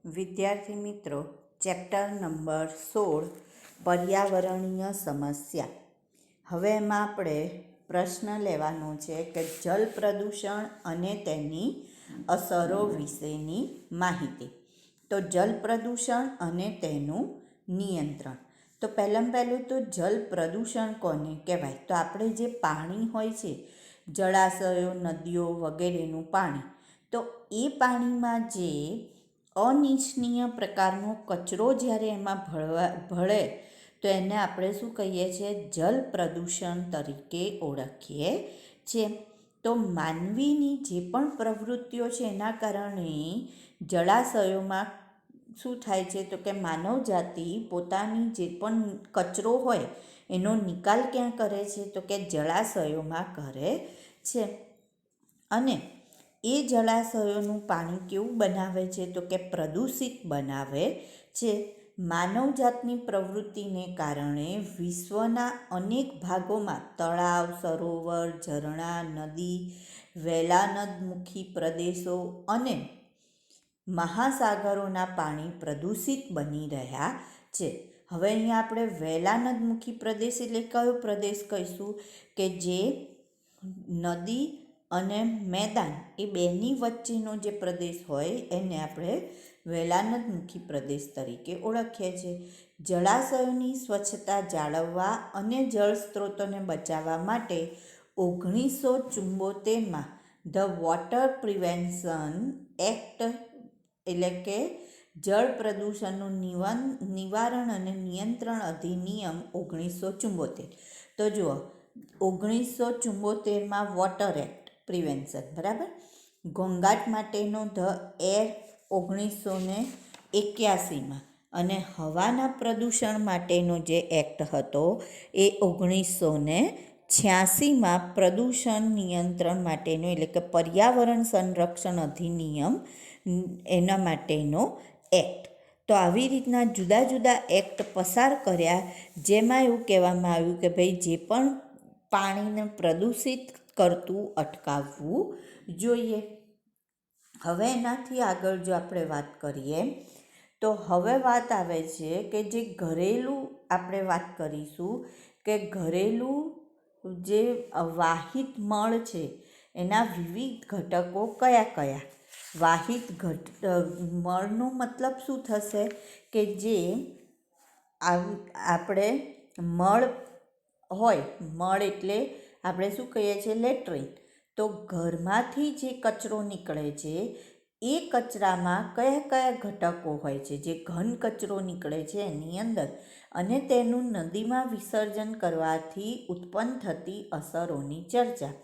વિદ્યાર્થી મિત્રો, chapter number 16 પર્યાવરણીય સમસ્યા. હવે એમાં આપણે પ્રશ્ન લેવાનો છે કે જલ પ્રદૂષણ અને તેની અસરો વિશેની માહિતી. તો જલ પ્રદૂષણ અને તેનું નિયંત્રણ. તો પહેલું તો જલ પ્રદૂષણ કોને કહેવાય? તો આપણે જે પાણી હોય છે, જળાશયો, નદીઓ વગેરેનું પાણી, તો એ પાણીમાં જે અનિચ્છનીય પ્રકારનો કચરો જ્યારે એમાં ભળે તો એને આપણે શું કહીએ છીએ? જલ પ્રદૂષણ તરીકે ઓળખીએ છીએ. તો માનવીની જે પણ પ્રવૃત્તિઓ છે એના કારણે જળાશયોમાં શું થાય છે? તો કે માનવ જાતિ પોતાની જે પણ કચરો હોય એનો નિકાલ ક્યાં કરે છે? તો કે જળાશયોમાં કરે છે. અને એ જળાશયોનું પાણી કેવું બનાવે છે? તો કે પ્રદૂષિત બનાવે છે. માનવજાતની પ્રવૃત્તિને કારણે વિશ્વના અનેક ભાગોમાં તળાવ, સરોવર, ઝરણા, નદી, વેલાનદમુખી પ્રદેશો અને મહાસાગરોના પાણી પ્રદૂષિત બની રહ્યા છે. હવે અહીંયા આપણે વેલાનદમુખી પ્રદેશ એટલે કયો પ્રદેશ કહીશું? કે જે નદી અને મેદાન એ બેની વચ્ચેનો જે પ્રદેશ હોય એને આપણે વેલાનદમુખી પ્રદેશ તરીકે ઓળખીએ છીએ. જળાશયોની સ્વચ્છતા જાળવવા અને જળ સ્ત્રોતોને બચાવવા માટે 1974માં ધ વોટર પ્રિવેન્શન એક્ટ એટલે કે જળ પ્રદૂષણનું નિવારણ અને નિયંત્રણ અધિનિયમ 1974. તો જુઓ, 1974માં વોટર એક્ટ પ્રિવેન્શન, બરાબર. ઘોંઘાટ માટેનો ધ એર 1981માં, અને હવાના પ્રદૂષણ માટેનો જે એક્ટ હતો એ 1986માં પ્રદૂષણ નિયંત્રણ માટેનો એટલે કે પર્યાવરણ સંરક્ષણ અધિનિયમ એના માટેનો એક્ટ. તો આવી રીતના જુદા જુદા એક્ટ પસાર કર્યા, જેમાં એવું કહેવામાં આવ્યું કે ભાઈ જે પણ પાણીને પ્રદૂષિત કરતું અટકાવવું જોઈએ. હવે એનાથી આગળ જો આપણે વાત કરીએ તો હવે વાત આવે છે કે જે ઘરેલું આપણે વાત કરીશું કે ઘરેલું જે વાહિત મળ છે એના વિવિધ ઘટકો કયા કયા? વાહિત મળનો મતલબ શું થશે? કે જે આપણે મળ હોય, મળ એટલે આપણે શું કહીએ છીએ? લેટ્રિન. તો ઘરમાંથી જે કચરો નીકળે છે એ કચરામાં કયા કયા ઘટકો હોય છે? જે ઘન કચરો નીકળે છે એની અંદર, અને તેનું નદીમાં વિસર્જન કરવાથી ઉત્પન્ન થતી અસરોની ચર્ચા.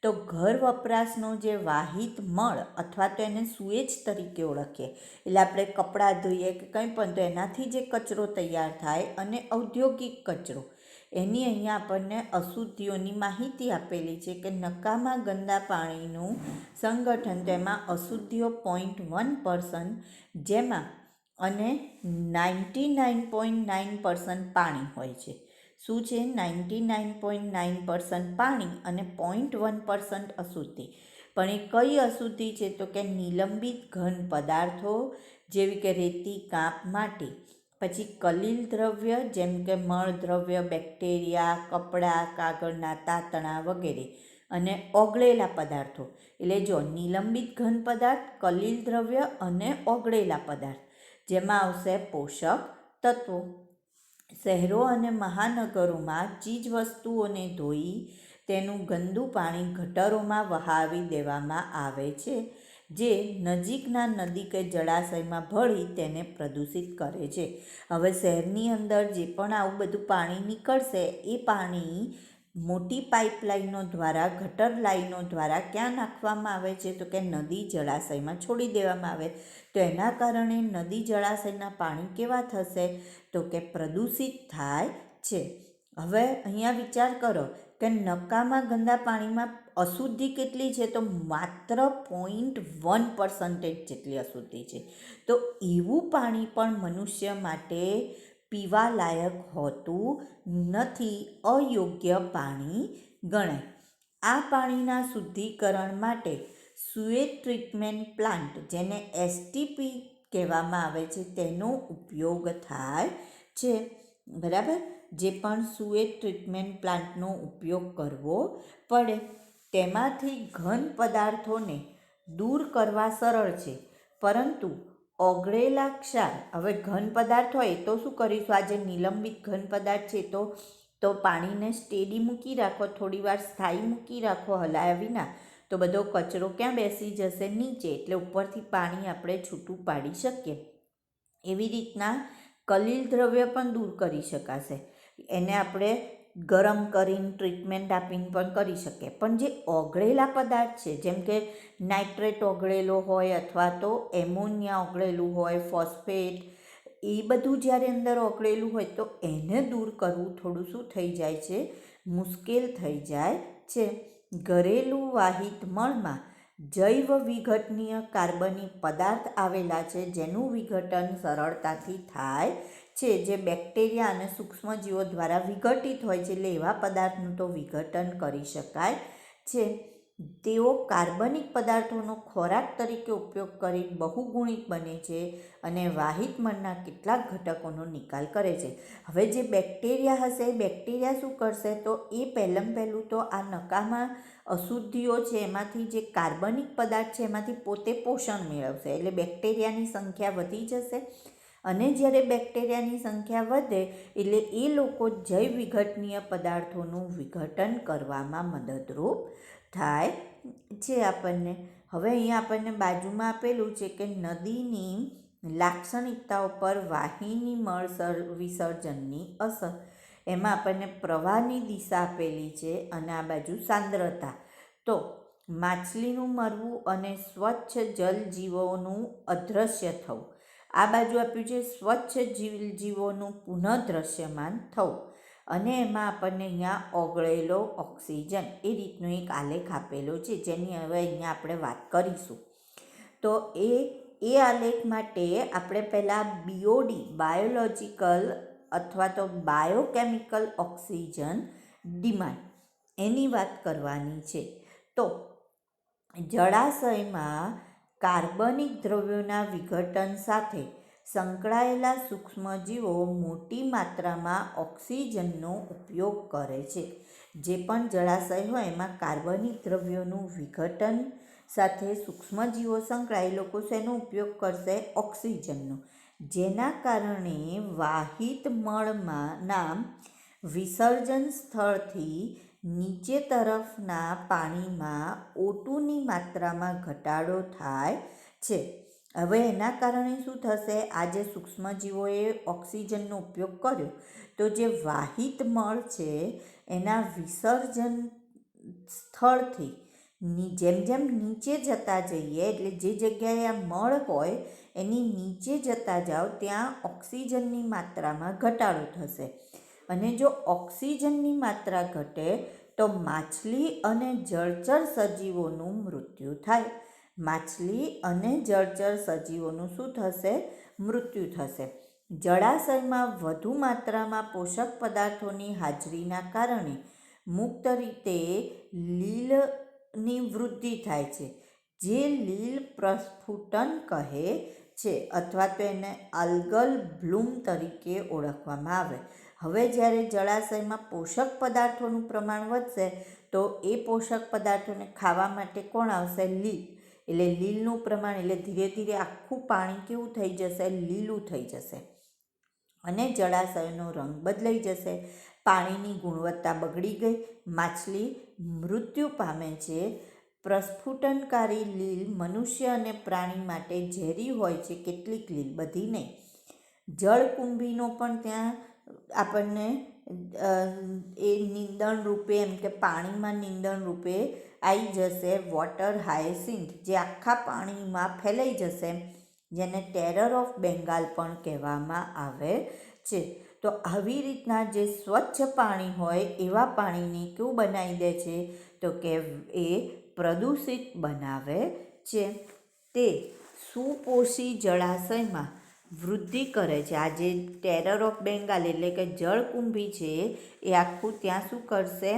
તો ઘર વપરાશનો જે વાહિત મળ અથવા તો એને સુએજ તરીકે ઓળખીએ, એટલે આપણે કપડાં ધોઈએ કે કંઈ પણ તો એનાથી જે કચરો તૈયાર થાય, અને ઔદ્યોગિક કચરો એની અહીંયા આપણને અશુદ્ધિઓની માહિતી આપેલી છે કે નકામા ગંદા પાણીનું સંગઠન, તેમાં અશુદ્ધિઓ 0.1%, જેમાં અને 99.9% પાણી હોય છે. શું છે? 99.9% પાણી અને 0.1% અશુદ્ધિ. પણ એ કઈ અશુદ્ધિ છે? તો કે નિલંબિત ઘન પદાર્થો જેવી કે રેતી, કાંપ, માટી. પછી કલીલ દ્રવ્ય જેમ કે મળ દ્રવ્ય, બેક્ટેરિયા, કપડાં, કાગળના તાતણા વગેરે. અને ઓગળેલા પદાર્થો એટલે જો નિલંબિત ઘન પદાર્થ, કલીલ દ્રવ્ય અને ઓગળેલા પદાર્થ, જેમાં આવશે પોષક તત્વો. શહેરો અને મહાનગરોમાં ચીજવસ્તુઓને ધોઈ તેનું ગંદુ પાણી ગટરોમાં વહાવી દેવામાં આવે છે, જે નજીકના નદી કે જળાશયમાં ભળી તેને પ્રદૂષિત કરે છે. હવે શહેરની અંદર જે પણ આવું બધું પાણી નીકળશે એ પાણી મોટી પાઇપલાઇનો દ્વારા, ગટર લાઈનો દ્વારા ક્યાં નાખવામાં આવે છે? તો કે નદી જળાશયમાં છોડી દેવામાં આવે. તો એના કારણે નદી જળાશયના પાણી કેવા થશે? તો કે પ્રદૂષિત થાય છે. હવે અહીંયા વિચાર કરો કે નકામા ગંદા પાણીમાં અશુદ્ધિ કેટલી છે? તો માત્ર 0.1% જેટલી અશુદ્ધિ છે. તો એવું પાણી પણ મનુષ્ય માટે પીવા લાયક હોતું નથી, અયોગ્ય પાણી ગણાય. આ પાણીના શુદ્ધિકરણ માટે સુએજ ટ્રીટમેન્ટ પ્લાન્ટ, જેને STP કહેવામાં આવે છે તેનો ઉપયોગ થાય છે. બરાબર, જે પણ સુએજ ટ્રીટમેન્ટ પ્લાન્ટનો ઉપયોગ કરવો પડે તેમાંથી ઘન પદાર્થોને દૂર કરવા સરળ છે, પરંતુ ઓગળેલા ક્ષાર, હવે ઘન પદાર્થ હોય તો શું કરીશું, આ જે નિલંબિત ઘન પદાર્થ છે તો પાણીને સ્ટેડી મૂકી રાખો, થોડી વાર સ્થાયી મૂકી રાખો હલાયા વિના, તો બધો કચરો ક્યાં બેસી જશે, નીચે, એટલે ઉપરથી પાણી આપણે છૂટું પાડી શકીએ. એવી રીતના કલીલ દ્રવ્ય પણ દૂર કરી શકાશે, એને આપણે ગરમ કરીને ટ્રીટમેન્ટ આપીને પણ કરી શકીએ. પણ જે ઓગળેલા પદાર્થ છે, જેમ કે નાઇટ્રેટ ઓગળેલો હોય અથવા તો એમોનિયા ઓગળેલું હોય, ફોસ્ફેટ, એ બધું જ્યારે અંદર ઓગળેલું હોય તો એને દૂર કરવું થોડું શું થઈ જાય છે, મુશ્કેલ થઈ જાય છે. ઘરેલું વાહિત મળમાં જૈવ વિઘટનીય કાર્બનિક પદાર્થ આવેલા છે, જેનું વિઘટન સરળતાથી થાય છે, જે બેક્ટેરિયા અને સૂક્ષ્મજીવો દ્વારા વિઘટિત હોય છે, એટલે એવા પદાર્થનું તો વિઘટન કરી શકાય છે. તેઓ કાર્બનિક પદાર્થોનો ખોરાક તરીકે ઉપયોગ કરી બહુગુણિત બને છે અને વાહિત મળના કેટલાક ઘટકોનો નિકાલ કરે છે. હવે જે બેક્ટેરિયા હશે એ બેક્ટેરિયા શું કરશે, તો એ પહેલું તો આ નકામા અશુદ્ધિઓ છે એમાંથી જે કાર્બનિક પદાર્થ છે એમાંથી પોતે પોષણ મેળવશે, એટલે બેક્ટેરિયાની સંખ્યા વધી જશે. અને જ્યારે બેક્ટેરિયાની સંખ્યા વધે એટલે એ લોકો જૈવ વિઘટનીય પદાર્થોનું વિઘટન કરવામાં મદદરૂપ થાય છે આપણને. હવે અહીંયા આપણને બાજુમાં આપેલું છે કે નદીની લાક્ષણિકતાઓ પર વાહિની મળ વિસર્જનની અસર. એમાં આપણને પ્રવાહની દિશા આપેલી છે અને આ બાજુ સાંદ્રતા. તો માછલીનું મરવું અને સ્વચ્છ જલજીવોનું અદૃશ્ય થવું. આ બાજુ આપ્યું છે સ્વચ્છ જીવજીવોનું પુનઃદ્રશ્યમાન થવું, અને એમાં આપણને અહીંયા ઓગળેલો ઓક્સિજન એ રીતનો એક આલેખ આપેલો છે, જેની હવે અહીંયા આપણે વાત કરીશું. તો એ આલેખ માટે આપણે પહેલાં બીઓડી, બાયોલોજિકલ અથવા તો બાયોકેમિકલ ઓક્સિજન ડિમાન્ડ, એની વાત કરવાની છે. તો જળાશયમાં કાર્બનિક દ્રવ્યોના વિઘટન સાથે સંકળાયેલા સૂક્ષ્મજીવો મોટી માત્રામાં ઓક્સિજનનો ઉપયોગ કરે છે. જે પણ જળાશય હોય એમાં કાર્બનિક દ્રવ્યોનું વિઘટન સાથે સૂક્ષ્મજીવો સંકળાય, લોકો શેનો ઉપયોગ કરશે, ઓક્સિજનનો, જેના કારણે વાહિત મળના વિસર્જન સ્થળથી નીચે તરફના પાણીમાં O2ની માત્રામાં ઘટાડો થાય છે. હવે એના કારણે શું થશે, આ જે સૂક્ષ્મજીવોએ ઓક્સિજનનો ઉપયોગ કર્યો તો જે વાહિત મળ છે એના વિસર્જન સ્થળથી જેમ જેમ નીચે જતા જઈએ, એટલે જે જગ્યાએ આ મળ હોય એની નીચે જતા જાઓ ત્યાં ઓક્સિજનની માત્રામાં ઘટાડો થશે. અને જો ઓક્સિજનની માત્રા ઘટે તો માછલી અને જળચર સજીવોનું મૃત્યુ થાય. માછલી અને જળચર સજીવોનું શું થશે, મૃત્યુ થશે. જળાશયમાં વધુ માત્રામાં પોષક પદાર્થોની હાજરીના કારણે મુક્ત રીતે લીલની વૃદ્ધિ થાય છે, જે લીલ પ્રસ્ફુટન કહે છે, અથવા તો એને આલ્ગલ બ્લૂમ તરીકે ઓળખવામાં આવે. હવે જ્યારે જળાશયમાં પોષક પદાર્થોનું પ્રમાણ વધશે તો એ પોષક પદાર્થોને ખાવા માટે કોણ આવશે, લીલ. એટલે લીલનું પ્રમાણ, એટલે ધીરે ધીરે આખું પાણી કેવું થઈ જશે, લીલું થઈ જશે અને જળાશયનો રંગ બદલાઈ જશે. પાણીની ગુણવત્તા બગડી ગઈ, માછલી મૃત્યુ પામે છે. પ્રસ્ફુટનકારી લીલ મનુષ્ય અને પ્રાણી માટે ઝેરી હોય છે, કેટલીક લીલ, બધી નહીં. જળકુંભીનો પણ ત્યાં આપણને એ નિંદણ રૂપે, એમ કે પાણીમાં નિંદણ રૂપે આવી જશે. વોટર હાયસિન્થ, જે આખા પાણીમાં ફેલાઈ જશે, જેને ટેરર ઓફ બેંગાલ પણ કહેવામાં આવે છે. તો આવી રીતના જે સ્વચ્છ પાણી હોય એવા પાણીને કેવું બનાવી દે છે, તો કે એ પ્રદૂષિત બનાવે છે. તે સુપોષી જળાશયમાં વૃદ્ધિ કરે છે. આ જે ટેરર ઓફ બેંગાલ એટલે કે જળકુંભી છે એ આખું ત્યાં શું કરશે,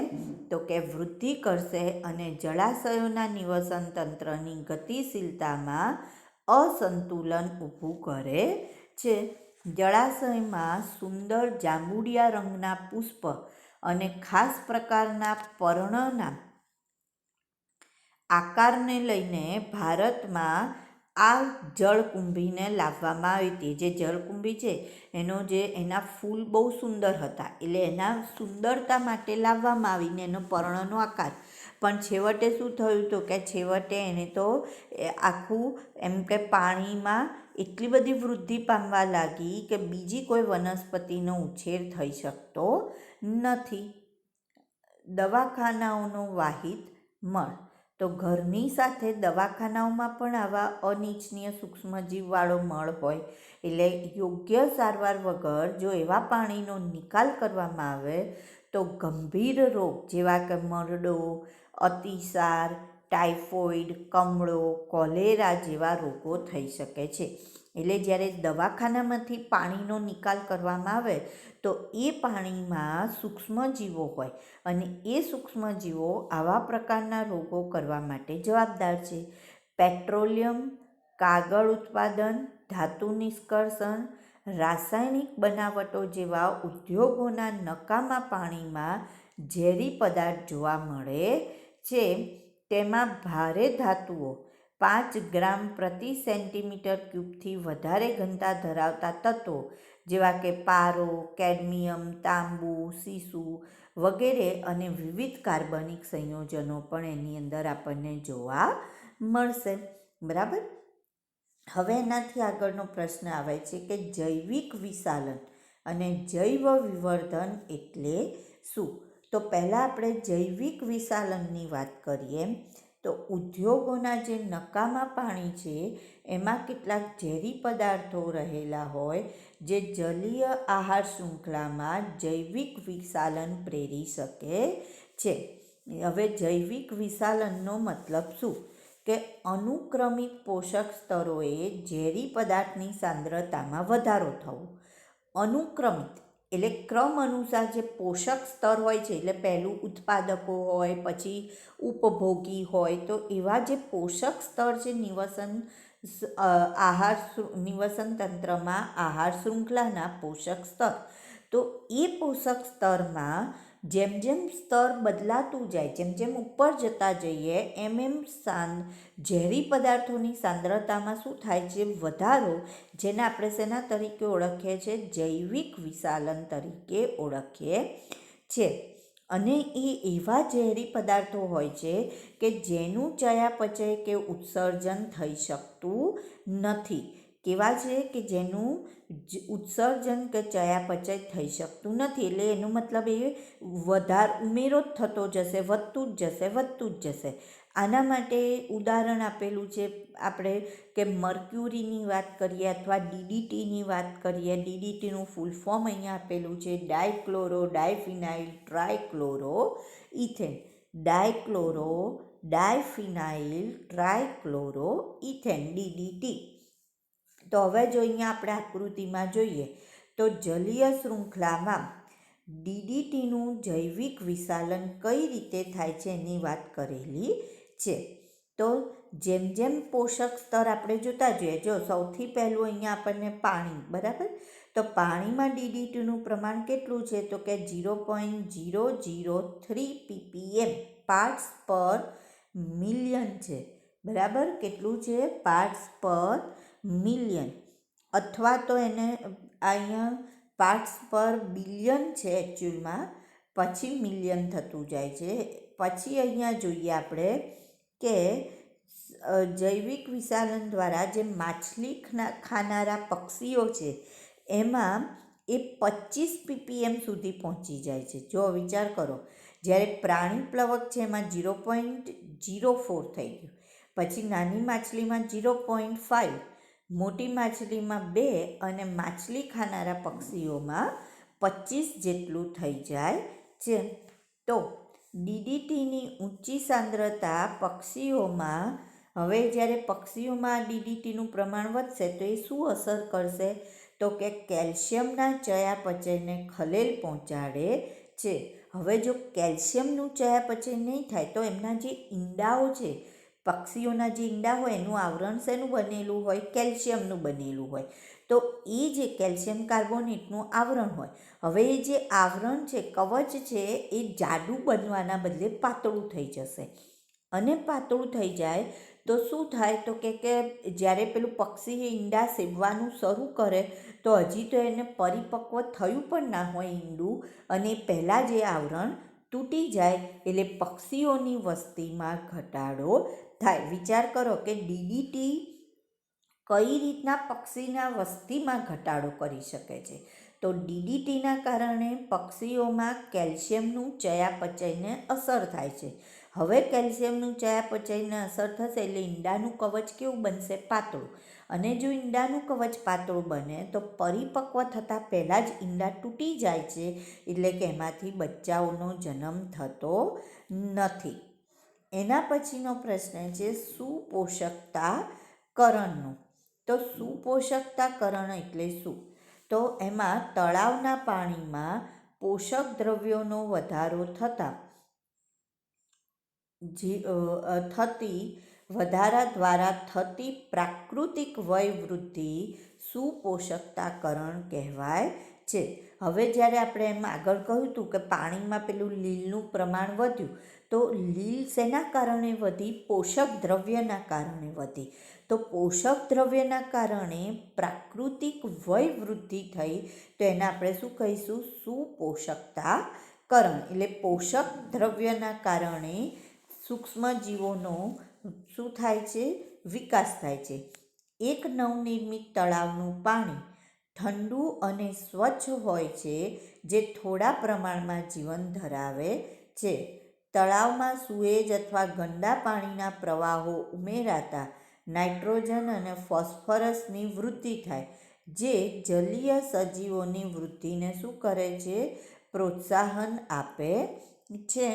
તો કે વૃદ્ધિ કરશે અને જળાશયોના નિવસન તંત્રની ગતિશીલતામાં અસંતુલન ઊભું કરે છે. જળાશયમાં સુંદર જાંબુડિયા રંગના પુષ્પ અને ખાસ પ્રકારના પર્ણના આકારને લઈને ભારતમાં આ જળકુંભીને લાવવામાં આવી હતી. જે જળકુંભી છે એના ફૂલ બહુ સુંદર હતા, એટલે એના સુંદરતા માટે લાવવામાં આવીને એનો પર્ણનો આકાર. પણ છેવટે શું થયું હતું કે છેવટે એને તો આખું એમ કે પાણીમાં એટલી બધી વૃદ્ધિ પામવા લાગી કે બીજી કોઈ વનસ્પતિનો ઉછેર થઈ શકતો નથી. દવાખાનાઓનો વાહિત મળ. તો ઘરની સાથે દવાખાનાઓમાં પણ આવા અનિચ્છનીય સૂક્ષ્મજીવવાળો મળ હોય, એટલે યોગ્ય સારવાર વગર જો એવા પાણીનો નિકાલ કરવામાં આવે તો ગંભીર રોગ જેવા કે મરડો, અતિસાર, ટાઇફોઇડ, કમળો, કોલેરા જેવા રોગો થઈ શકે છે. એટલે જ્યારે દવાખાનામાંથી પાણીનો નિકાલ કરવામાં આવે તો એ પાણીમાં સૂક્ષ્મજીવો હોય અને એ સૂક્ષ્મજીવો આવા પ્રકારના રોગો કરવા માટે જવાબદાર છે. પેટ્રોલિયમ, કાગળ ઉત્પાદન, ધાતુ નિષ્કર્ષણ, રાસાયણિક બનાવટો જેવા ઉદ્યોગોના નકામા પાણીમાં ઝેરી પદાર્થ જોવા મળે છે. તેમાં ભારે ધાતુઓ 5 ગ્રામ પ્રતિ સેન્ટીમીટર ક્યુબથી વધારે ઘનતા ધરાવતા તત્વો જેવા કે પારો, કેડમિયમ, તાંબુ, સીસુ વગેરે અને વિવિધ કાર્બનિક સંયોજનો પણ એની અંદર આપણને જોવા મળશે. બરાબર. હવે એનાથી આગળનો પ્રશ્ન આવે છે કે જૈવિક વિશાલન અને જૈવ વિવર્ધન એટલે શું? તો પહેલાં આપણે જૈવિક વિશાલનની વાત કરીએ તો ઉદ્યોગોના જે નકામા પાણી છે એમાં કેટલાક ઝેરી પદાર્થો રહેલા હોય જે જલીય આહાર શૃંખલામાં જૈવિક વિશાલન પ્રેરી શકે છે. હવે જૈવિક વિશાલનનો મતલબ શું? કે અનુક્રમિક પોષક સ્તરોએ ઝેરી પદાર્થની સાંદ્રતામાં વધારો થવો. અનુક્રમિત એટલે ક્રમ અનુસાર જે પોષક સ્તર હોય છે, એટલે પહેલું ઉત્પાદકો હોય, પછી ઉપભોગી હોય, તો એવા જે પોષક સ્તર છે નિવસન તંત્રમાં આહાર શૃંખલાના પોષક સ્તર, તો એ પોષક સ્તરમાં જેમ જેમ સ્તર બદલાતું જાય, જેમ જેમ ઉપર જતા જઈએ એમ ઝેરી પદાર્થોની સાંદ્રતામાં શું થાય છે? વધારો, જેને આપણે શેના તરીકે ઓળખીએ છીએ? જૈવિક વિશાલન તરીકે ઓળખીએ છીએ. અને એ એવા ઝેરી પદાર્થો હોય છે કે જેનું ચયાપચય કે ઉત્સર્જન થઈ શકતું નથી. કેવા છે કે જેનું ઉત્સર્જન કે ચયાપચય થઈ શકતું નથી. એટલે એનો મતલબ એ ઉમેરો જ થતો જશે, વધતું જ જશે. આના માટે ઉદાહરણ આપેલું છે આપણે કે મર્ક્યુરીની વાત કરીએ અથવા ડીડીટીની વાત કરીએ. ડીડીટીનું ફૂલ ફોર્મ અહીંયા આપેલું છે dichloro diphenyl trichloro ethane. Dichloro diphenyl trichloro ethane, DDT. તો હવે જો અહીંયા આપણે આકૃતિમાં જોઈએ તો જલીય શૃંખલામાં ડીડીટીનું જૈવિક વિશાલન કઈ રીતે થાય છે એની વાત કરેલી છે. તો જેમ જેમ પોષક સ્તર આપણે જોતા જોઈએ, જો સૌથી પહેલું અહીંયા આપણને પાણી, બરાબર, તો પાણીમાં ડીડીટીનું પ્રમાણ કેટલું છે? તો કે 0.003 ppm પાર્ટ્સ પર મિલિયન છે. બરાબર, કેટલું છે? પાર્ટ્સ પર મિલિયન, અથવા તો એને અહીંયા પાર્ટ્સ પર બિલિયન છે એકચ્યુઅલમાં, પછી મિલિયન થતું જાય છે. પછી અહીંયા જોઈએ આપણે કે જૈવિક વિશાલન દ્વારા જે માછલી ખાનારા પક્ષીઓ છે એમાં એ 25 ppm સુધી પહોંચી જાય છે. જો વિચાર કરો, જ્યારે પ્રાણી પ્લવક છે એમાં 0.04 થઈ ગયું, પછી નાની માછલીમાં 0.5, મોટી માછલીમાં 2 અને માછલી ખાનારા પક્ષીઓમાં 25 જેટલું થઈ જાય છે. તો ડીડીટીની ઊંચી સાંદ્રતા પક્ષીઓમાં, હવે જ્યારે પક્ષીઓમાં ડીડીટીનું પ્રમાણ વધશે તો એ શું અસર કરશે? તો કે કેલ્શિયમના ચયાપચયને ખલેલ પહોંચાડે છે. હવે જો કેલ્શિયમનું ચયાપચય નહીં થાય તો એમના જે ઈંડાઓ છે પક્ષીઓના જે ઈંડા હોય એનું આવરણ શેનું બનેલું હોય? કેલ્શિયમનું બનેલું હોય. તો એ જે કેલ્શિયમ કાર્બોનેટનું આવરણ હોય, હવે એ જે આવરણ છે, કવચ છે, એ જાડું બનવાના બદલે પાતળું થઈ જશે. અને પાતળું થઈ જાય તો શું થાય? તો કે જ્યારે પેલું પક્ષી ઈંડા સેવવાનું શરૂ કરે તો હજી તો એને પરિપક્વ થયું પણ ના હોય ઈંડું, અને પહેલાં જે આવરણ તૂટી જાય એટલે પક્ષીઓની વસ્તીમાં ઘટાડો થાય. વિચાર કરો કે ડીડીટી કઈ રીતના પક્ષીના વસ્તીમાં ઘટાડો કરી શકે છે. તો ડીડીટીના કારણે પક્ષીઓમાં કેલ્શિયમનું ચયાપચયને અસર થાય છે. હવે કેલ્શિયમનું ચયાપચયને અસર થશે એટલે ઈંડાનું કવચ કેવું બનશે? પાતળું. અને જો ઈંડાનું કવચ પાતળું બને તો પરિપક્વ થતાં પહેલાં જ ઈંડા તૂટી જાય છે, એટલે કે એમાંથી બચ્ચાઓનો જન્મ થતો નથી. એના પછીનો પ્રશ્ન છે સુપોષકતાકરણનો. તો સુપોષકતાકરણ એટલે શું? તો એમાં તળાવના પાણીમાં પોષક દ્રવ્યોનો વધારો થતાં વધારા દ્વારા થતી પ્રાકૃતિક વયવૃદ્ધિ સુપોષકતાકરણ કહેવાય છે. હવે જ્યારે આપણે એમ આગળ કહ્યું હતું કે પાણીમાં પેલું લીલનું પ્રમાણ વધ્યું, તો લીલ શેના કારણે વધી? પોષક દ્રવ્યના કારણે વધી. તો પોષક દ્રવ્યના કારણે પ્રાકૃતિક વયવૃદ્ધિ થઈ, તો એને આપણે શું કહીશું? સુપોષકતાકરણ. એટલે પોષક દ્રવ્યના કારણે સૂક્ષ્મજીવોનો શું થાય છે? વિકાસ થાય છે. એક નવનિર્મિત તળાવનું પાણી ઠંડુ અને સ્વચ્છ હોય છે, જે થોડા પ્રમાણમાં જીવન ધરાવે છે. તળાવમાં સુએજ અથવા ગંદા પાણીના પ્રવાહો ઉમેરાતા નાઇટ્રોજન અને ફોસ્ફરસની વૃદ્ધિ થાય, જે જલીય સજીવોની વૃદ્ધિને શું કરે છે? પ્રોત્સાહન આપે છે.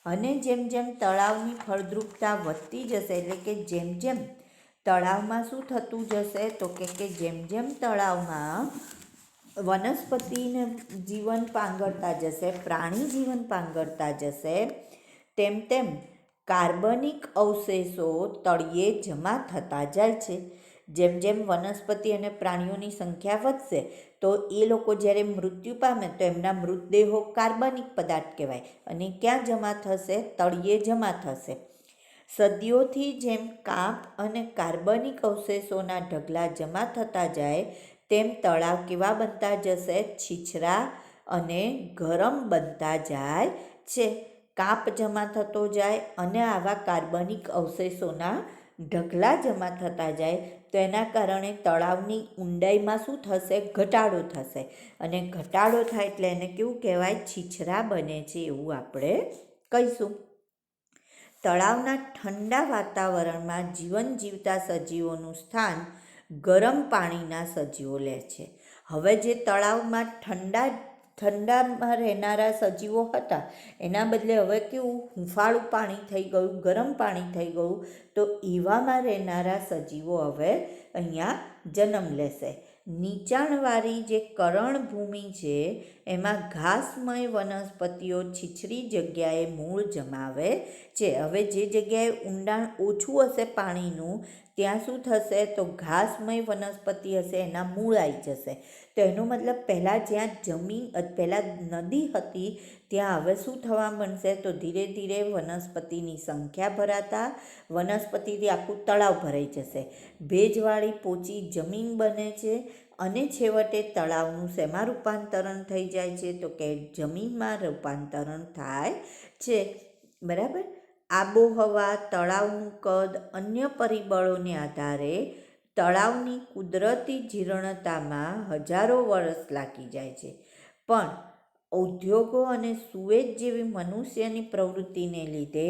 અને જેમ જેમ તળાવની ફળદ્રુપતા વધતી જશે, એટલે કે જેમ જેમ તળાવમાં શું થતું જશે? તો કે જેમ જેમ તળાવમાં વનસ્પતિને જીવન પાંગરતા જશે, પ્રાણી જીવન પાંગરતા જશે, તેમ તેમ કાર્બનિક અવશેષો તળિયે જમા થતા જાય છે. જેમ જેમ વનસ્પતિ અને પ્રાણીઓની સંખ્યા વધશે તો એ લોકો જ્યારે મૃત્યુ પામે તો એમના મૃતદેહો કાર્બનિક પદાર્થ કહેવાય, અને ક્યાં જમા થશે? તળિયે જમા થશે. સદીઓથી જેમ કાંપ અને કાર્બનિક અવશેષોના ઢગલા જમા થતા જાય, તેમ તળાવ કેવા બનતા જશે? છીછરા અને ગરમ બનતા જાય છે. કાંપ જમા થતો જાય અને આવા કાર્બનિક અવશેષોના ઢગલા જમા થતા જાય, તો એના કારણે તળાવની ઊંડાઈમાં શું થશે? ઘટાડો થશે. અને ઘટાડો થાય એટલે એને કેવું કહેવાય? છીછરા બને છે એવું આપણે કહીશું. તળાવના ઠંડા વાતાવરણમાં જીવન જીવતા સજીવોનું સ્થાન ગરમ પાણીના સજીવો લે છે. હવે જે તળાવમાં ઠંડામાં રહેનારા સજીવો હતા એના બદલે હવે કેવું? હૂંફાળું પાણી થઈ ગયું, ગરમ પાણી થઈ ગયું. તો એવામાં રહેનારા સજીવો હવે અહીંયા જન્મ લેશે. નીચાણવાળી જે કરણભૂમિ છે એમાં ઘાસમય વનસ્પતિઓ છીછરી જગ્યાએ મૂળ જમાવે છે. હવે જે જગ્યાએ ઊંડાણ ઓછું હશે પાણીનું, ત્યાં શું થશે? તો ઘાસમય વનસ્પતિ હશે, એના મૂળ આવી જશે. તો એનો મતલબ પહેલાં પહેલાં નદી હતી ત્યાં હવે શું થવા માંડશે? તો ધીરે ધીરે વનસ્પતિની સંખ્યા ભરાતા વનસ્પતિથી આખું તળાવ ભરાઈ જશે. ભેજવાળી પોચી જમીન બને છે અને છેવટે તળાવનું શેમાં રૂપાંતરણ થઈ જાય છે? તો કે જમીનમાં રૂપાંતરણ થાય છે. બરાબર. આબોહવા, તળાવનું કદ, અન્ય પરિબળોને આધારે તળાવની કુદરતી જીર્ણતામાં હજારો વર્ષ લાગી જાય છે. પણ ઉદ્યોગો અને સુએજ જેવી મનુષ્યની પ્રવૃત્તિને લીધે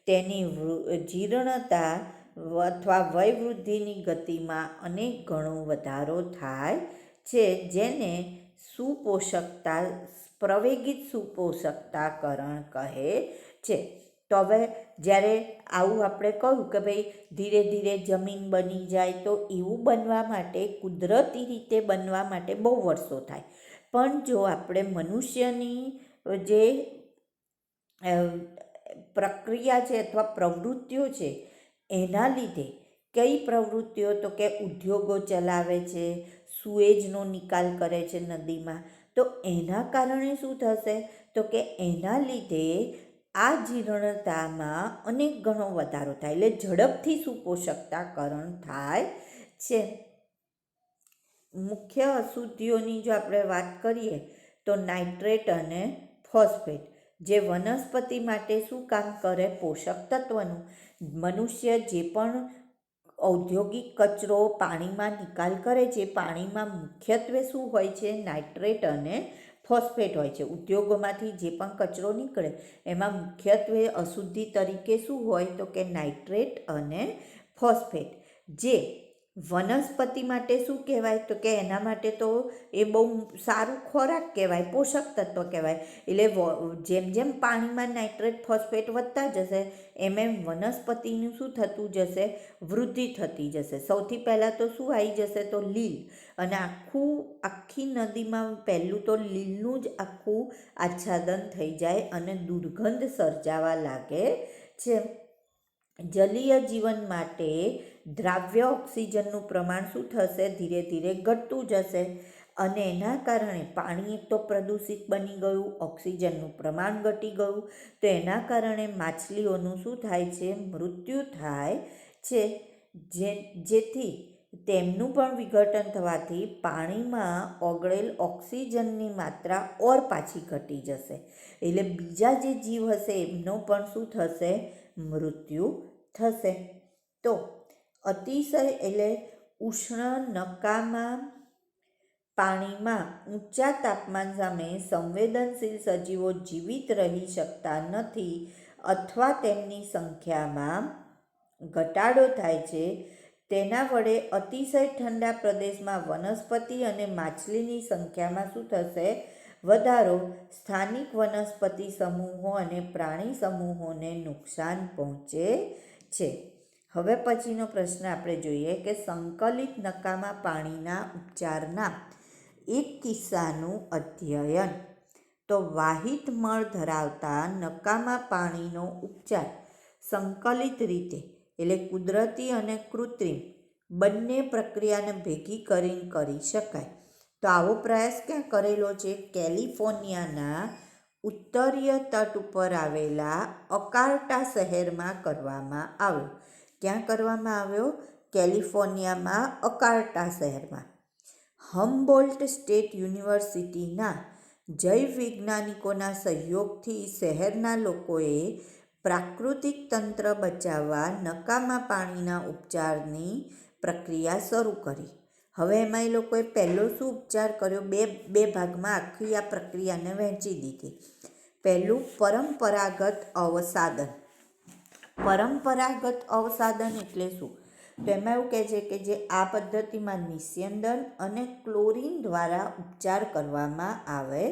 તેની જીર્ણતા અથવા વયવૃદ્ધિની ગતિમાં અનેક ગણો વધારો થાય છે, જેને પ્રવેગિત સુપોષકતાકરણ કહે છે. તો હવે જ્યારે આવું આપણે કહ્યું કે ભાઈ ધીરે ધીરે જમીન બની જાય, તો એવું બનવા માટે કુદરતી રીતે બનવા માટે બહુ વર્ષો થાય. પણ જો આપણે મનુષ્યની જે પ્રક્રિયા છે અથવા પ્રવૃત્તિઓ છે એના લીધે કઈ પ્રવૃત્તિઓ તો કે ઉદ્યોગો ચલાવે છે, સુએજનો નિકાલ કરે છે નદીમાં, તો એના કારણે શું થશે તો કે એના લીધે આ જીર્ણતામાં અનેક ગણો વધારો થાય, એટલે ઝડપથી સુપોષકતાકરણ થાય છે. મુખ્ય અશુદ્ધિઓની જો આપણે વાત કરીએ તો નાઇટ્રેટ અને ફોસ્ફેટ, જે વનસ્પતિ માટે શું કામ કરે, પોષક તત્વનું. મનુષ્ય જે પણ ઔદ્યોગિક કચરો પાણીમાં નિકાલ કરે છે, પાણીમાં મુખ્યત્વે શું હોય છે, નાઇટ્રેટ અને ફોસ્ફેટ હોય છે. ઉદ્યોગોમાંથી જે પણ કચરો નીકળે એમાં મુખ્યત્વે અશુદ્ધિ તરીકે શું હોય તો કે નાઇટ્રેટ અને ફોસ્ફેટ, જે વનસ્પતિ માટે શું કહેવાય તો કે એના માટે તો એ બહુ સારું ખોરાક કહેવાય, પોષક તત્વ કહેવાય. એટલે જેમ જેમ પાણીમાં નાઇટ્રેટ ફોસ્ફેટ વધતા જશે એમ એમ વનસ્પતિનું શું થતું જશે, વૃદ્ધિ થતી જશે. સૌથી પહેલાં તો શું આવી જશે તો લીલ, અને આખી નદીમાં પહેલું તો લીલનું જ આખું આચ્છાદન થઈ જાય અને દુર્ગંધ સર્જાવા લાગે છે. જલીય જીવન માટે દ્રાવ્ય ઓક્સિજનનું પ્રમાણ શું થશે, ધીરે ધીરે ઘટતું જશે, અને એના કારણે પાણી એક તો પ્રદૂષિત બની ગયું, ઓક્સિજનનું પ્રમાણ ઘટી ગયું, તો એના કારણે માછલીઓનું શું થાય છે, મૃત્યુ થાય છે. જેથી તેમનું પણ વિઘટન થવાથી પાણીમાં ઓગળેલ ઓક્સિજનની માત્રા ઓર પાછી ઘટી જશે, એટલે બીજા જે જીવ હશે એમનો પણ શું થશે, મૃત્યુ થશે. તો અતિશય એટલે ઉષ્ણ નકામા પાણીમાં ઊંચા તાપમાન સામે સંવેદનશીલ સજીવો જીવિત રહી શકતા નથી અથવા તેમની સંખ્યામાં ઘટાડો થાય છે. તેના વડે અતિશય ઠંડા પ્રદેશમાં વનસ્પતિ અને માછલીની સંખ્યામાં શું થશે, વધારો. સ્થાનિક વનસ્પતિ સમૂહો અને પ્રાણી સમૂહોને નુકસાન પહોંચે છે. હવે પછીનો પ્રશ્ન આપણે જોઈએ કે સંકલિત નકામા પાણીના ઉપચારના એક કિસ્સાનું અધ્યયન. તો વાહિત મળ ધરાવતા નકામા પાણીનો ઉપચાર સંકલિત રીતે એટલે કુદરતી અને કૃત્રિમ બંને પ્રક્રિયાને ભેગી કરીને કરી શકાય. તો આવો પ્રયાસ ક્યાં કરેલો છે, કેલિફોર્નિયાના ઉત્તરીય તટ ઉપર આવેલા અકાર્ટા શહેરમાં કરવામાં આવ્યો. ક્યાં કરવામાં આવ્યો, કેલિફોર્નિયામાં અકાર્ટા શહેરમાં. હમ્બોલ્ટ સ્ટેટ યુનિવર્સિટીના જૈવ વૈજ્ઞાનિકોના સહયોગથી શહેરના લોકોએ પ્રાકૃતિક તંત્ર બચાવવા નકામા પાણીના ઉપચારની પ્રક્રિયા શરૂ કરી. હવે એમાં એ લોકોએ પહેલો શું ઉપચાર કર્યો, બે ભાગમાં આખી આ પ્રક્રિયાને વહેંચી દીધી. પહેલું પરંપરાગત અવસાદન. પરંપરાગત અવસાદન એટલે શું, તો એમાં એવું કહે છે કે જે આ પદ્ધતિમાં નિસ્યંદન અને ક્લોરીન દ્વારા ઉપચાર કરવામાં આવે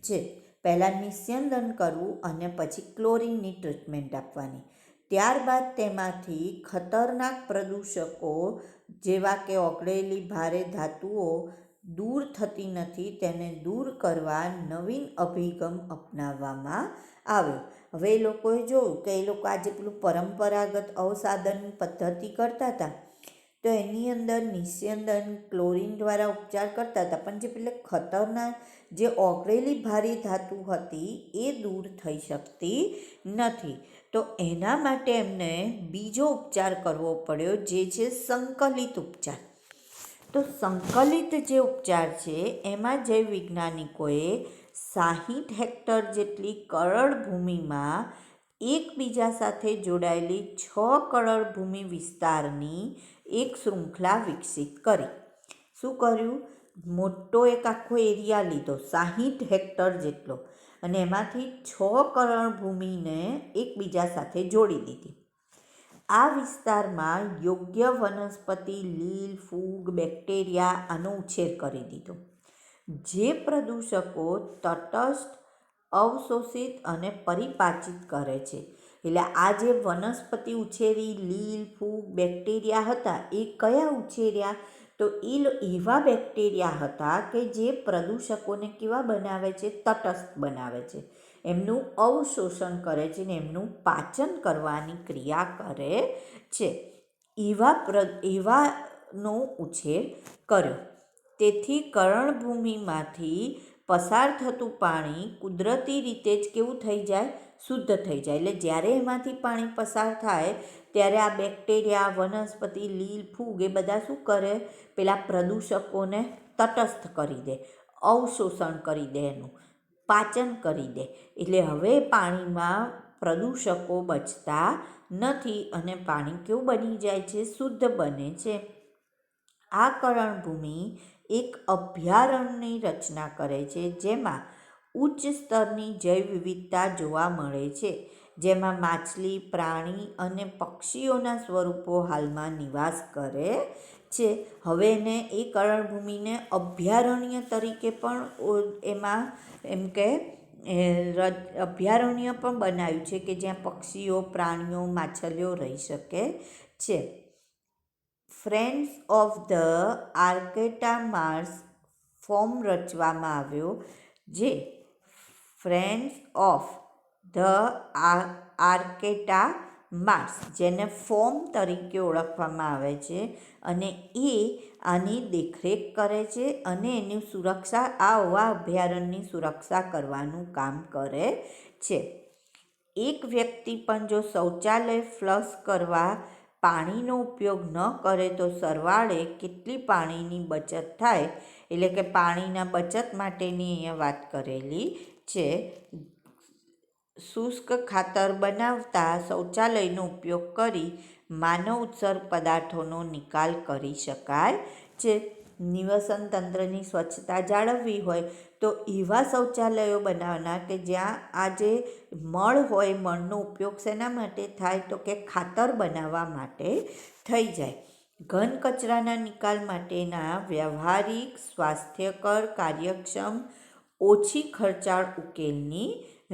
છે. પહેલાં નિસ્યંદન કરવું અને પછી ક્લોરીનની ટ્રીટમેન્ટ આપવાની. ત્યારબાદ તેમાંથી ખતરનાક પ્રદૂષકો જેવા કે ઓગળેલી ભારે ધાતુઓ દૂર થતી નથી, તેને દૂર કરવા નવીન અભિગમ અપનાવવામાં આવ્યો. હવે એ લોકોએ જોયું કે એ લોકો આજે પેલું પરંપરાગત અવસાદન પદ્ધતિ કરતા હતા તો એની અંદર નિસ્યંદન ક્લોરીન દ્વારા ઉપચાર કરતા હતા, પણ જે પેલે ખતરનાક જે ઓગળેલી ભારે ધાતુ હતી એ દૂર થઈ શકતી નથી. તો એના માટે એમને બીજો ઉપચાર કરવો પડ્યો, જે છે સંકલિત ઉપચાર. તો સંકલિત જે ઉપચાર છે એમાં જૈવ વૈજ્ઞાનિકોએ 60 હેક્ટર જેટલી કરોડભૂમિમાં એકબીજા સાથે જોડાયેલી 6 કરોડભૂમિ વિસ્તારની એક શૃંખલા વિકસિત કરી. શું કર્યું, મોટો એક આખો એરિયા લીધો 60 હેક્ટર જેટલો, અને એમાંથી 6 કરોડ ભૂમિને એકબીજા સાથે જોડી દીધી. આ વિસ્તારમાં યોગ્ય વનસ્પતિ, લીલ, ફૂગ, બેક્ટેરિયા આનો ઉછેર કરી દીધો, જે પ્રદૂષકો તટસ્થ, અવશોષિત અને પરિપાચિત કરે છે. એટલે આ જે વનસ્પતિ ઉછેરી લીલ, ફૂગ, બેક્ટેરિયા હતા એ કયા ઉછેર્યા, તો એવા બેક્ટેરિયા હતા કે જે પ્રદૂષકોને કેવા બનાવે છે, તટસ્થ બનાવે છે. એમનું અવશોષણ કરે છે ને એમનું પાચન કરવાની ક્રિયા કરે છે. એવાનો ઉછેર કર્યો. તેથી કરણભૂમિમાંથી પસાર થતું પાણી કુદરતી રીતે જ કેવું થઈ જાય, શુદ્ધ થઈ જાય. એટલે જ્યારે એમાંથી પાણી પસાર થાય ત્યારે આ બેક્ટેરિયા, વનસ્પતિ, લીલ, ફૂગ એ બધા શું કરે, પેલા પ્રદૂષકોને તટસ્થ કરી દે, અવશોષણ કરી દે, એનું પાચન કરી દે. એટલે હવે પાણીમાં પ્રદૂષકો બચતા નથી અને પાણી કેવું બની જાય છે, શુદ્ધ બને છે. આ કરણભૂમિ એક અભયારણ્યની રચના કરે છે જેમાં ઉચ્ચ સ્તરની જૈવ વિવિધતા જોવા મળે છે, જેમાં માછલી, પ્રાણી અને પક્ષીઓના સ્વરૂપો હાલમાં નિવાસ કરે છે. હવે એને એ કરણભૂમિને અભયારણ્ય તરીકે પણ એમાં એમ કે અભયારણ્ય પણ બનાવ્યું છે કે જ્યાં પક્ષીઓ, પ્રાણીઓ, માછલીઓ રહી શકે છે. Friends of the Arcata Marsh form રચવામાં આવ્યો, જે friends of the Arcata Marsh જેને ફોર્મ તરીકે ઓળખવામાં આવે છે અને એ આની દેખરેખ કરે છે અને એની સુરક્ષા, આ અભયારણ્યની સુરક્ષા કરવાનું કામ કરે છે. એક વ્યક્તિ પણ જો શૌચાલય ફ્લશ કરવા પાણીનો ઉપયોગ ન કરે તો સરવાળે કેટલી પાણીની બચત થાય, એટલે કે પાણીના બચત માટેની અહીંયા વાત કરેલી છે. શુષ્ક ખાતર બનાવતા શૌચાલયનો ઉપયોગ કરી માનવ ઉત્સર્ગ પદાર્થોનો નિકાલ કરી શકાય છે. નિવસન તંત્રની સ્વચ્છતા જાળવવી હોય તો એવા શૌચાલયો બનાવવાના કે જ્યાં આ જે મળ હોય, મળનો ઉપયોગ શેના માટે થાય, તો કે ખાતર બનાવવા માટે થઈ જાય. ઘન કચરાના નિકાલ માટેના વ્યવહારિક, સ્વાસ્થ્યકર, કાર્યક્ષમ, ઓછી ખર્ચાળ ઉકેલની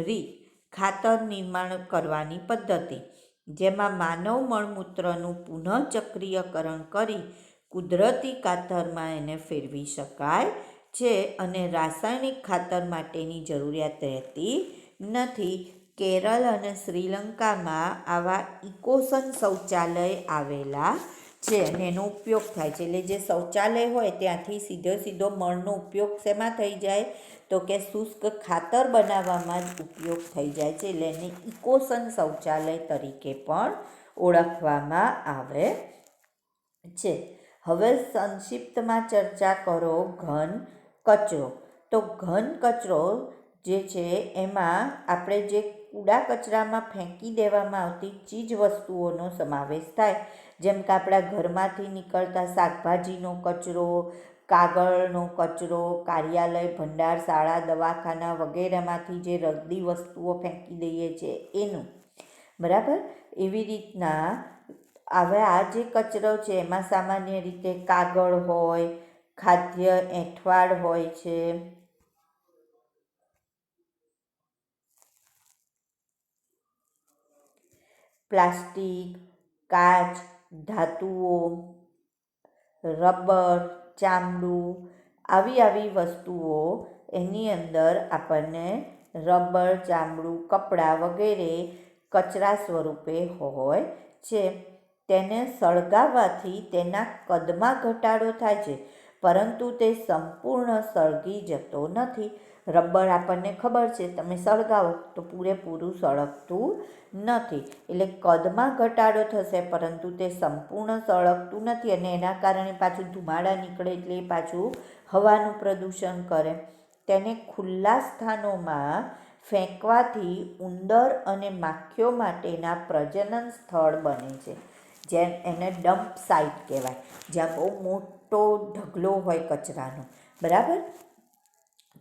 રીત ખાતર નિર્માણ કરવાની પદ્ધતિ, જેમાં માનવ મળમૂત્રનું પુનઃચક્રીયકરણ કરી કુદરતી ખાતરમાં એને ફેરવી શકાય છે અને રાસાયણિક ખાતર માટેની જરૂરિયાત રહેતી નથી. કેરળ અને શ્રીલંકામાં આવા ઇકોસન શૌચાલય આવેલા છે અને એનો ઉપયોગ થાય છે. એટલે જે શૌચાલય હોય ત્યાંથી સીધો મળનો ઉપયોગ શેમાં થઈ જાય, તો કે શુષ્ક ખાતર બનાવવામાં જ ઉપયોગ થઈ જાય છે. એટલે એને ઇકોસન શૌચાલય તરીકે પણ ઓળખવામાં આવે છે. હવે સંક્ષિપ્તમાં ચર્ચા કરો ઘન કચરો. તો ઘન કચરો જે છે એમાં આપણે જે કૂડા કચરામાં ફેંકી દેવામાં આવતી ચીજ વસ્તુઓનો સમાવેશ થાય, જેમ કે આપણા ઘરમાંથી નીકળતા શાકભાજીનો કચરો, કાગળનો કચરો, કાર્યાલય, ભંડાર, શાળા, દવાખાના વગેરેમાંથી જે રદ્દી વસ્તુઓ ફેંકી દઈએ છીએ એનું, બરાબર. એવી રીતના હવે આ જે કચરો છે એમાં સામાન્ય રીતે કાગળ હોય, ખાદ્ય એંઠવાડ હોય છે, પ્લાસ્ટિક, કાચ, ધાતુઓ, રબર, ચામડું, આવી વસ્તુઓ એની અંદર આપણને રબર, ચામડું, કપડાં વગેરે કચરા સ્વરૂપે હોય છે. તેને સળગાવવાથી તેના કદમાં ઘટાડો થાય છે, પરંતુ તે સંપૂર્ણ સળગી જતો નથી. રબર આપણને ખબર છે, તમે સળગાવો તો પૂરેપૂરું સળગતું નથી. એટલે કદમાં ઘટાડો થશે પરંતુ તે સંપૂર્ણ સળગતું નથી અને એના કારણે પાછું ધુમાડા નીકળે એટલે એ પાછું હવાનું પ્રદૂષણ કરે. તેને ખુલ્લા સ્થાનોમાં ફેંકવાથી ઉંદર અને માખીઓ માટેના પ્રજનન સ્થળ બને છે, જેમ એને ડમ્પ સાઇટ કહેવાય, જ્યાં બહુ મોટો ઢગલો હોય કચરાનો, બરાબર.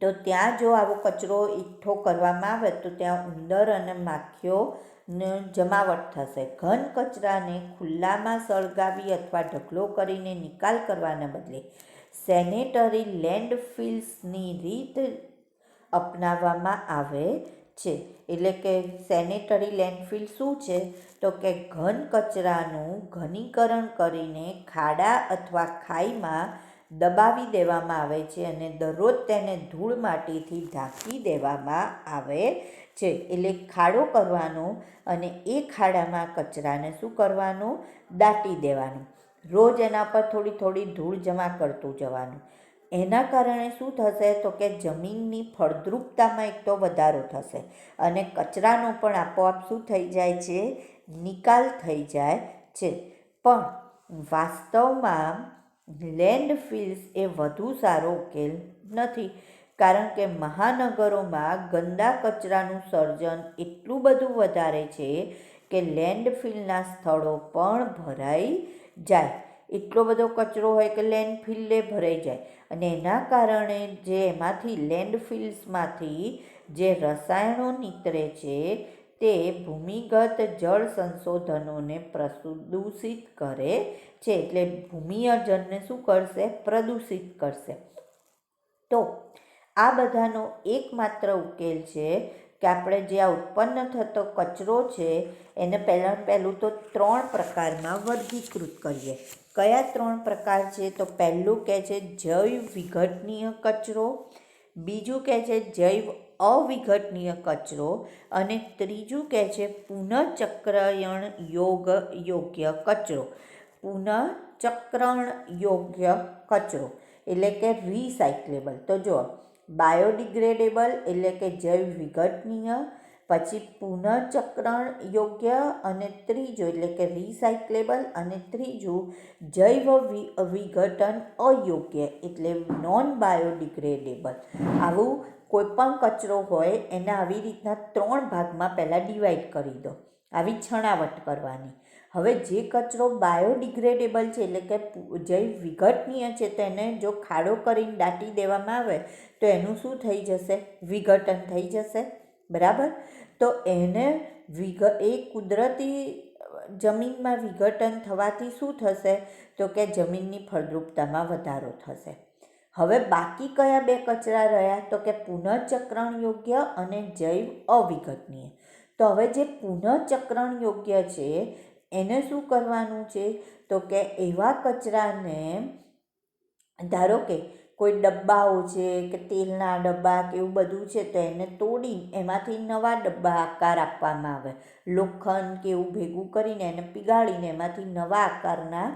તો ત્યાં જો આવો કચરો એકઠો કરવામાં આવે તો ત્યાં ઉંદર અને માખીઓને જમાવટ થશે. ઘન કચરાને ખુલ્લામાં સળગાવી અથવા ઢગલો કરીને નિકાલ કરવાના બદલે સેનેટરી લેન્ડફિલ્સની રીત અપનાવવામાં આવે છે. એટલે કે સેનેટરી લેન્ડફિલ શું છે, તો કે ઘન કચરાનું ઘનીકરણ કરીને ખાડા અથવા ખાઈમાં દબાવી દેવામાં આવે છે અને દરરોજ તેને ધૂળ માટીથી ઢાંકી દેવામાં આવે છે. એટલે ખાડો કરવાનો અને એ ખાડામાં કચરાને શું કરવાનું? દાટી દેવાનું. રોજ એના પર થોડી થોડી ધૂળ જમા કરતું જવાનું. એના કારણે શું થશે? તો કે જમીનની ફળદ્રુપતામાં એક તો વધારો થશે અને કચરાનો પણ આપોઆપ શું થઈ જાય છે? નિકાલ થઈ જાય છે. પણ વાસ્તવમાં લેન્ડફિલ્સ એ વધુ સારો ઉકેલ નથી, કારણ કે મહાનગરોમાં ગંદા કચરાનું સર્જન એટલું બધું વધારે છે કે લેન્ડફિલના સ્થળો પણ ભરાઈ જાય. એટલો બધો કચરો હોય કે લેન્ડફિલે ભરાઈ જાય અને એના કારણે જે એમાંથી લેન્ડફિલ્સમાંથી જે રસાયણો નીકળે છે તે ભૂમિગત જળ સંશોધનોને પ્રદૂષિત કરે છે. એટલે ભૂમિય જળને શું કરશે? પ્રદૂષિત કરશે. તો આ બધાનો એકમાત્ર ઉકેલ છે કે આપણે જે આ ઉત્પન્ન થતો કચરો છે એને પહેલું તો 3 પ્રકારમાં વર્ગીકૃત કરીએ. કયા 3 પ્રકાર છે? તો પહેલું કહે છે જૈવ વિઘટનીય કચરો, બીજું કહે છે જૈવ અવિઘટનીય કચરો અને ત્રીજું કહે છે પુનઃચક્રયણ યોગ્ય કચરો. પુનઃચક્રણ યોગ્ય કચરો એટલે કે રિસાયકલેબલ. તો જો બાયોડિગ્રેડેબલ એટલે કે જૈવ વિઘટનીય, પછી પુનઃચક્રણ યોગ્ય અને ત્રીજું એટલે કે રિસાયકલેબલ અને ત્રીજું જૈવ વિઘટન અયોગ્ય એટલે નોન બાયોડિગ્રેડેબલ. આવું કોઈ પણ કચરો હોય એને આવી રીતના 3 ભાગમાં પહેલાં ડિવાઈડ કરી દો. આવી છણાવટ કરવાની. હવે જે કચરો બાયોડિગ્રેડેબલ છે એટલે કે જૈવ વિઘટનીય છે તો એને જો ખાડો કરીને દાટી દેવામાં આવે તો એનું શું થઈ જશે? વિઘટન થઈ જશે. બરાબર? તો એને એ કુદરતી જમીનમાં વિઘટન થવાથી શું થશે? તો કે જમીનની ફળદ્રુપતામાં વધારો થશે. હવે બાકી કયા 2 કચરા રહ્યા? તો કે પુનઃચક્રણ યોગ્ય અને જૈવ અવિઘટનીય. તો હવે જે પુનઃચક્રણ યોગ્ય છે એને શું કરવાનું છે? તો કે એવા કચરાને, ધારો કે કોઈ ડબ્બાઓ છે કે તેલના ડબ્બા કે એવું બધું છે તો એને તોડી એમાંથી નવા ડબ્બા આકાર આપવામાં આવે. લોખંડ કે એવું ભેગું કરીને એને પીગાળીને એમાંથી નવા આકારના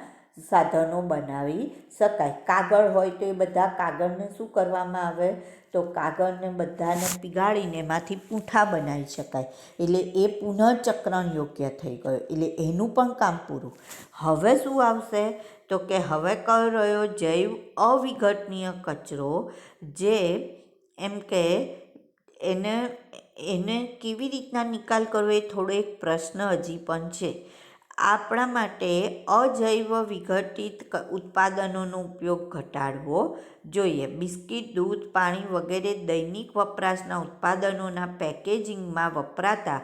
સાધનો બનાવી શકાય. કાગળ હોય તો એ બધા કાગળને શું કરવામાં આવે? તો કાગળને બધાને પીગાળીને એમાંથી પૂંઠા બનાવી શકાય. એટલે એ પુનઃચક્રણ યોગ્ય થઈ ગયો. એટલે એનું પણ કામ પૂરું. હવે શું આવશે? તો કે હવે કયો રહ્યો? જૈવ અવિઘટનીય કચરો. જે એમ કે એને કેવી રીતના નિકાલ કરવો એ થોડો એક પ્રશ્ન હજી પણ છે. આપણા માટે અજૈવ વિઘટિત ઉત્પાદનોનો ઉપયોગ ઘટાડવો જોઈએ. બિસ્કિટ, દૂધ, પાણી વગેરે દૈનિક વપરાશના ઉત્પાદનોના પેકેજિંગમાં વપરાતા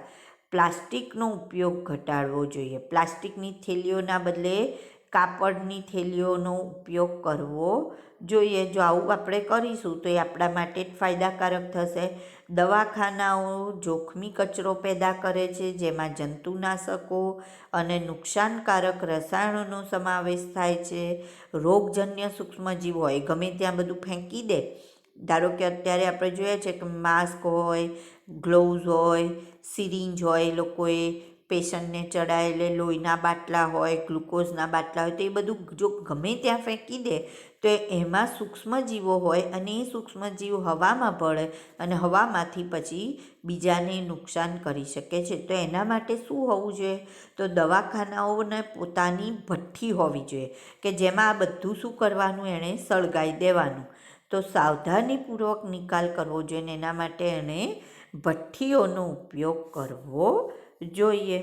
પ્લાસ્ટિકનો ઉપયોગ ઘટાડવો જોઈએ. પ્લાસ્ટિકની થેલીઓના બદલે કાપડની થેલીઓનો ઉપયોગ કરવો જોઈએ. જો આવું આપણે કરીશું તો એ આપણા માટે જ ફાયદાકારક થશે. દવાખાનાઓ જોખમી કચરો પેદા કરે છે, જેમાં જંતુનાશકો અને નુકસાનકારક રસાયણોનો સમાવેશ થાય છે. રોગજન્ય સૂક્ષ્મજીવ હોય ગમે ત્યાં બધું ફેંકી દે. ધારો કે અત્યારે આપણે જોઈએ છે કે માસ્ક હોય, ગ્લોવ્સ હોય, સિરિંજ હોય, લોકોએ પેશન્ટને ચડાયેલે લોહીના બાટલા હોય, ગ્લુકોઝના બાટલા હોય, તો એ બધું જો ગમે ત્યાં ફેંકી દે તો એમાં સૂક્ષ્મજીવો હોય અને એ સૂક્ષ્મજીવ હવામાં ભળે અને હવામાંથી પછી બીજાને નુકસાન કરી શકે છે. તો એના માટે શું હોવું જોઈએ? તો દવાખાનાઓને પોતાની ભઠ્ઠી હોવી જોઈએ કે જેમાં આ બધું શું કરવાનું? એણે સળગાવી દેવાનું. તો સાવધાનીપૂર્વક નિકાલ કરવો જોઈએ અને એના માટે એણે ભઠ્ઠીઓનો ઉપયોગ કરવો જોઈએ.